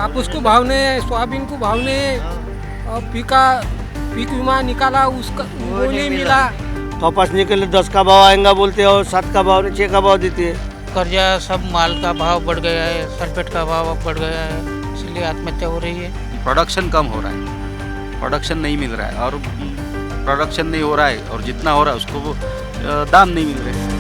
कापूस को भाव नहीं है, सोयाबीन को भाव नहीं है, और पीक विमा निकाला उसका वो नहीं मिला। कपासने के लिए 10 का भाव आएगा बोलते हैं और 7 का भाव 6 का भाव देते हैं। कर्जा सब माल का भाव बढ़ गया है, सल्फेट का भाव अब बढ़ गया है, इसलिए आत्महत्या हो रही है। प्रोडक्शन कम हो रहा है, प्रोडक्शन नहीं मिल रहा है, और प्रोडक्शन नहीं हो रहा है और जितना हो रहा है उसको वो दाम नहीं मिल रहे हैं।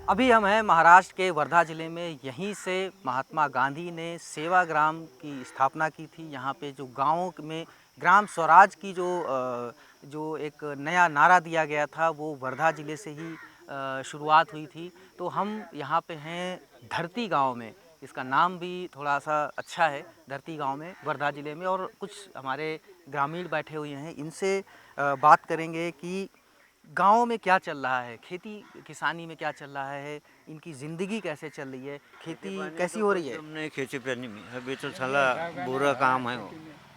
अभी हम हैं महाराष्ट्र के वर्धा ज़िले में। यहीं से महात्मा गांधी ने सेवाग्राम की स्थापना की थी। यहाँ पे जो गाँव में ग्राम स्वराज की जो एक नया नारा दिया गया था वो वर्धा ज़िले से ही शुरुआत हुई थी। तो हम यहाँ पे हैं धरती गांव में। इसका नाम भी थोड़ा सा अच्छा है, धरती गांव में वर्धा ज़िले में। और कुछ हमारे ग्रामीण बैठे हुए हैं, इनसे बात करेंगे कि गाँव में क्या चल रहा है, खेती किसानी में क्या चल रहा है, इनकी ज़िंदगी कैसे चल रही है, खेती कैसी हो रही है। हमने खेती पानी में अभी तो साला बुरा काम है,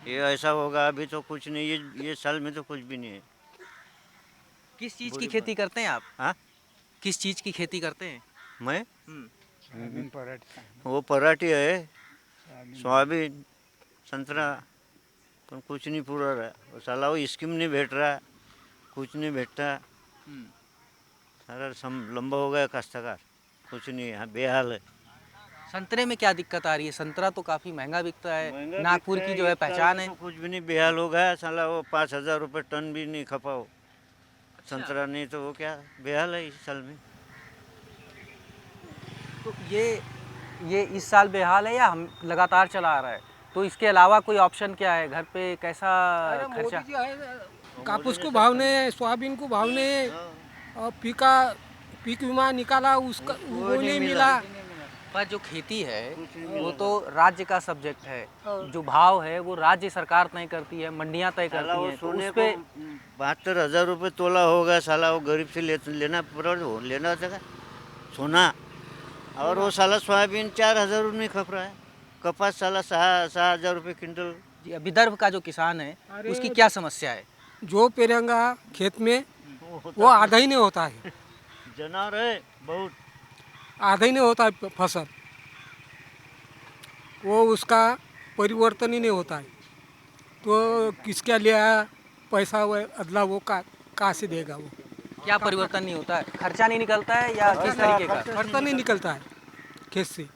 ये ऐसा होगा अभी तो कुछ नहीं, ये साल में तो कुछ भी नहीं है। किस चीज़ की खेती करते हैं आप? हाँ, किस चीज़ की खेती करते हैं? मैं वो पराठी है, सोयाबीन, संतरा, पर कुछ नहीं पूरा रहा। वो साला वो स्कीम नहीं भेट रहा, कुछ नहीं भेटता, सारा लंबा हो गया काश्तकार, कुछ नहीं है, बेहाल है। संतरे में क्या दिक्कत आ रही है? संतरा तो काफ़ी महंगा बिकता है, महंगा नागपुर बिकता की है, जो है इस साल पहचान में है। तो कुछ भी नहीं, बेहाल हो गया साला। वो 5,000 रुपये टन भी नहीं खपाओ संतरा, नहीं तो वो क्या बेहाल है इस साल में। तो ये इस साल बेहाल है या हम लगातार चला आ रहा है? तो इसके अलावा कोई ऑप्शन क्या है? घर पे कैसा खर्चा? मोदी जो है, कापूस को भाव नहीं है, सोयाबीन को भाव नहीं है, और पीक विमा निकाला उसका वो नहीं मिला। पर जो खेती है वो तो राज्य का सब्जेक्ट है, जो भाव है वो राज्य सरकार तय करती है, मंडियां तय साला करती वो हैं। तो सोने उस को पे 72,000 रुपये तोला होगा साला, वो गरीब से लेना होता है सोना। और वो साला सोयाबीन 4,000 नहीं खप रहा है, कपास साला 6,000 रुपये क्विंटल। विदर्भ का जो किसान है उसकी क्या समस्या है? जो पेरेंगा खेत में वो आधा ही नहीं होता है, जानवर है बहुत, आधा ही नहीं होता है फसल, वो उसका परिवर्तन ही नहीं होता है। तो किसके लिए पैसा वो अदला वो कहाँ से देगा वो? क्या परिवर्तन नहीं होता है? खर्चा नहीं निकलता है या किस तरीके का? खर्चा नहीं निकलता है खेत से।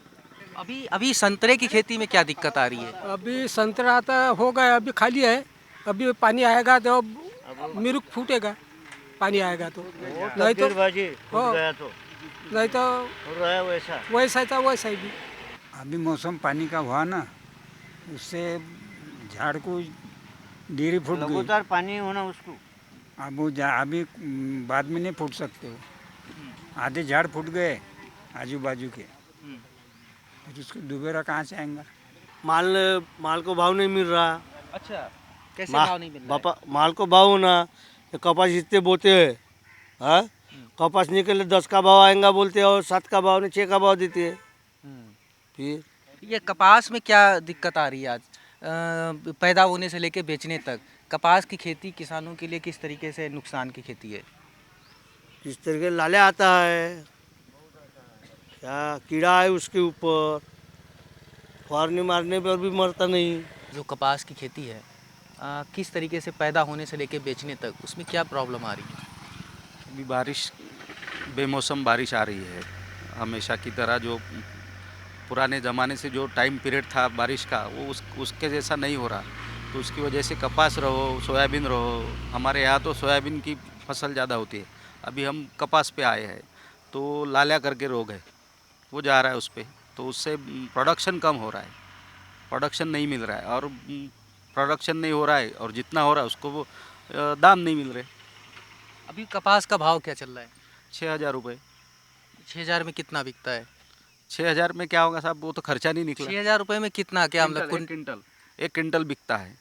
अभी संतरे की खेती में क्या दिक्कत आ रही है? अभी संतरा तो हो गया, अभी खाली है, अभी पानी आएगा तो मिरुक फूटेगा, पानी आएगा तो। नहीं तो बाजी हो गया तो नहीं तो हो रहा है वैसा। वैसा था वैसा ही भी। अभी मौसम पानी का हुआ ना, उससे झाड़ को डीरी फूट गई। लगातार पानी होना उसको। अब वो अभी बाद में नहीं फूट सकते हो, आधे झाड़ फूट गए आजू बाजू के, फिर उसको दोबारा कहाँ से आएगा? माल को भाव नहीं मिल रहा। अच्छा, कैसे भाव नहीं मिल रहा है? बापा माल को भाव होना, कपास इतने बोते हैं, हाँ, कपास निकले 10 का भाव आएगा बोलते हैं और 7 का भाव नहीं 6 का भाव देते हैं। फिर ये कपास में क्या दिक्कत आ रही है आज? पैदा होने से लेके बेचने तक कपास की खेती किसानों के लिए किस तरीके से नुकसान की खेती है? इस तरीके लाले आता है, क्या कीड़ा है उसके ऊपर, फवारनी मारने पर भी मरता नहीं। जो कपास की खेती है किस तरीके से पैदा होने से लेके बेचने तक उसमें क्या प्रॉब्लम आ रही है? अभी बारिश, बेमौसम बारिश आ रही है। हमेशा की तरह जो पुराने ज़माने से जो टाइम पीरियड था बारिश का, वो उसके जैसा नहीं हो रहा। तो उसकी वजह से कपास रहो, सोयाबीन रहो, हमारे यहाँ तो सोयाबीन की फसल ज़्यादा होती है। अभी हम कपास पे आए हैं तो लालिया करके रोग है, वो जा रहा है उस पर, तो उससे प्रोडक्शन कम हो रहा है, प्रोडक्शन नहीं मिल रहा है, और प्रोडक्शन नहीं हो रहा है और जितना हो रहा है उसको वो दाम नहीं मिल रहे। अभी कपास का भाव क्या चल रहा है? 6,000 रुपये। 6,000 में कितना बिकता है? 6,000 में क्या होगा साहब, वो तो खर्चा नहीं निकला। 6,000 रुपये में कितना, क्या मतलब एक क्विंटल बिकता है,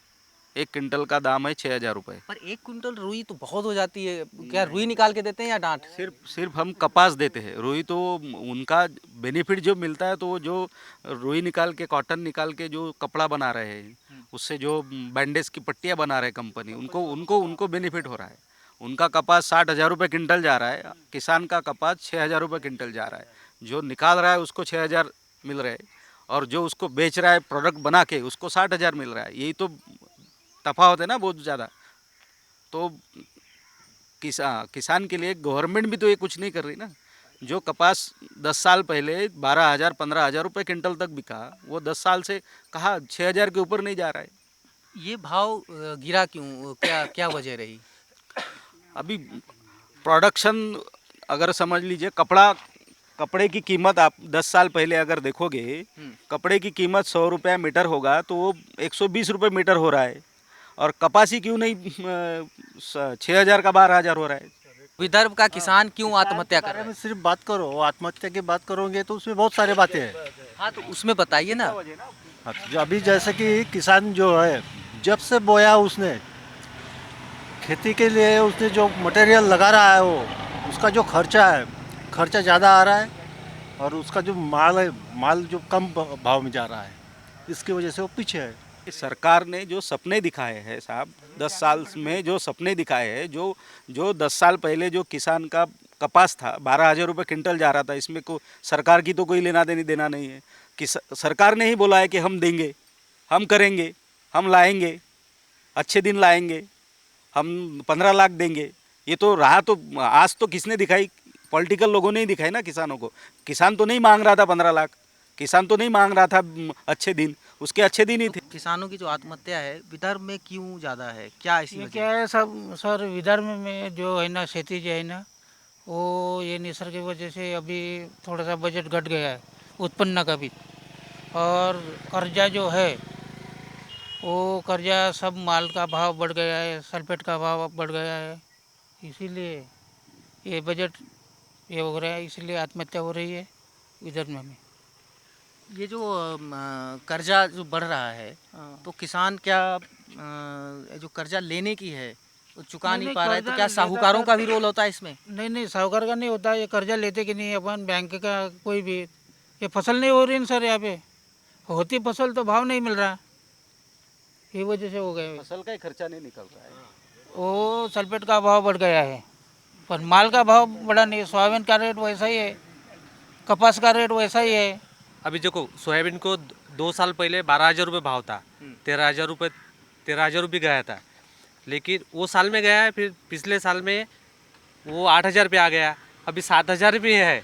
एक क्विंटल का दाम है 6,000 रुपये। पर एक क्विंटल रुई तो बहुत हो जाती है। क्या रुई निकाल के देते हैं या डांट? सिर्फ हम कपास देते हैं, रुई तो उनका बेनिफिट जो मिलता है, तो वो जो रुई निकाल के, कॉटन निकाल के जो कपड़ा बना रहे हैं, उससे जो बैंडेज की पट्टियाँ बना रहे हैं कंपनी, उनको उनको उनको बेनिफिट हो रहा है। उनका कपास 60,000 रुपये क्विंटल जा रहा है, किसान का कपास 6,000 रुपये क्विंटल जा रहा है। जो निकाल रहा है उसको 6,000 मिल रहे हैं और जो उसको बेच रहा है प्रोडक्ट बना के उसको 60,000 मिल रहा है। यही तो तफावत है ना बहुत ज़्यादा। तो किसान के लिए गवर्नमेंट भी तो ये कुछ नहीं कर रही ना। जो कपास 10 साल पहले 12,000 15,000 रुपये क्विंटल तक बिका, वो 10 साल से कहा 6,000 के ऊपर नहीं जा रहा है। ये भाव गिरा क्यों, क्या क्या वजह रही? अभी प्रोडक्शन अगर समझ लीजिए, कपड़े की कीमत आप 10 साल पहले अगर देखोगे, कपड़े की कीमत 100 रुपया मीटर होगा तो वो 120 रुपये मीटर हो रहा है। और कपासी क्यों नहीं 6,000 का 12,000 हो रहा है। विदर्भ का किसान क्यों आत्महत्या कर रहा है? सिर्फ बात करो, आत्महत्या की बात करोगे तो उसमें बहुत सारी बातें हैं। हाँ, तो उसमें बताइए ना। हाँ, जो अभी जैसे कि किसान जो है, जब से बोया उसने खेती के लिए, उसने जो मटेरियल लगा रहा है, वो उसका जो खर्चा ज़्यादा आ रहा है और उसका जो माल है, माल जो कम भाव में जा रहा है, इसकी वजह से वो पीछे है। सरकार ने जो सपने दिखाए हैं साहब, 10 साल में जो सपने दिखाए हैं, जो 10 साल पहले जो किसान का कपास था 12,000 रुपये क्विंटल जा रहा था, इसमें को सरकार की तो कोई लेना देना नहीं है। कि सरकार ने ही बोला है कि हम देंगे, हम करेंगे, हम लाएंगे, अच्छे दिन लाएंगे, हम 15 लाख देंगे। ये तो रहा, तो आज तो किसने दिखाई? पॉलिटिकल लोगों ने ही दिखाई ना किसानों को। किसान तो नहीं मांग रहा था 15 लाख, किसान तो नहीं मांग रहा था अच्छे दिन, उसके अच्छे दिन ही थे। किसानों की जो आत्महत्या है विदर्भ में क्यों ज़्यादा है, क्या ऐसी ये वजह क्या है सब सर, विदर्भ में जो है ना खेती जो है ना, वो ये निसर्ग की वजह से अभी थोड़ा सा बजट घट गया है उत्पन्न का भी। और कर्जा जो है, वो कर्जा सब माल का भाव बढ़ गया है, सल्फेट का भाव बढ़ गया है, इसीलिए ये बजट ये हो रहा है, इसलिए आत्महत्या हो रही है विदर्भ में। ये जो कर्जा जो बढ़ रहा है, तो किसान क्या जो कर्जा लेने की है वो चुका नहीं पा रहा है, तो क्या साहूकारों का भी रोल होता है इसमें? नहीं, साहूकार का नहीं होता, ये कर्जा लेते कि नहीं अपन बैंक का कोई भी। ये फसल नहीं हो रही ना सर, यहाँ पे होती फसल तो भाव नहीं मिल रहा, ये वजह से हो गए। फसल का ही खर्चा नहीं निकल रहा है। वो सल्फेट का भाव बढ़ गया है, पर माल का भाव बढ़ा नहीं। सोयाबीन का रेट वैसा ही है, कपास का रेट वैसा ही है। अभी देखो, सोयाबीन को 2 साल पहले 12,000 रुपये भाव था, 13,000 रुपये गया था, लेकिन वो साल में गया है, फिर पिछले साल में वो 8,000 रुपये आ गया, अभी 7,000 रुपये है।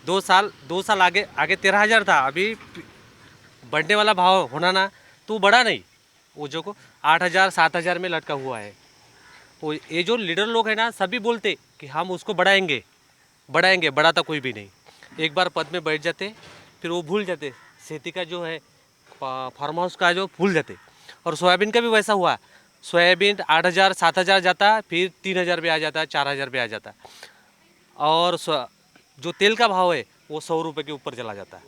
2 साल आगे 13,000 था, अभी बढ़ने वाला भाव होना ना, तो बढ़ा नहीं, वो जो को 8,000 7,000 में लटका हुआ है। वो ये जो लीडर लोग हैं ना, सभी बोलते कि हम उसको बढ़ाएंगे, बढ़ाता कोई भी नहीं। एक बार पद में बैठ जाते, फिर वो भूल जाते, खेती का जो है फार्म हाउस का जो भूल जाते। और सोयाबीन का भी वैसा हुआ, सोयाबीन 8,000 7,000 जाता, फिर 3,000 पे आ जाता, 4,000 पे आ जाता। और जो तेल का भाव है वो 100 रुपये के ऊपर चला जाता है।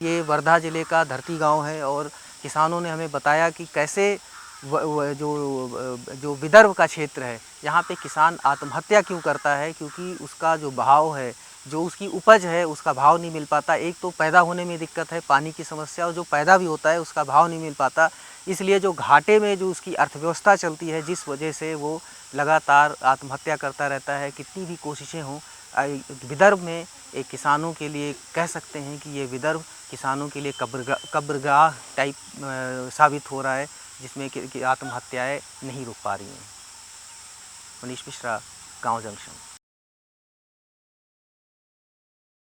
ये वर्धा ज़िले का धरती गांव है और किसानों ने हमें बताया कि कैसे जो विदर्भ का क्षेत्र है, यहाँ पे किसान आत्महत्या क्यों करता है, क्योंकि उसका जो भाव है, जो उसकी उपज है, उसका भाव नहीं मिल पाता। एक तो पैदा होने में दिक्कत है, पानी की समस्या, और जो पैदा भी होता है उसका भाव नहीं मिल पाता। इसलिए जो घाटे में जो उसकी अर्थव्यवस्था चलती है, जिस वजह से वो लगातार आत्महत्या करता रहता है। कितनी भी कोशिशें हों, विदर्भ में एक किसानों के लिए कह सकते हैं कि ये विदर्भ किसानों के लिए कब्रगाह टाइप साबित हो रहा है, जिसमें कि आत्महत्याएं नहीं रुक पा रही हैं। मनीष मिश्रा, गाँव जंक्शन।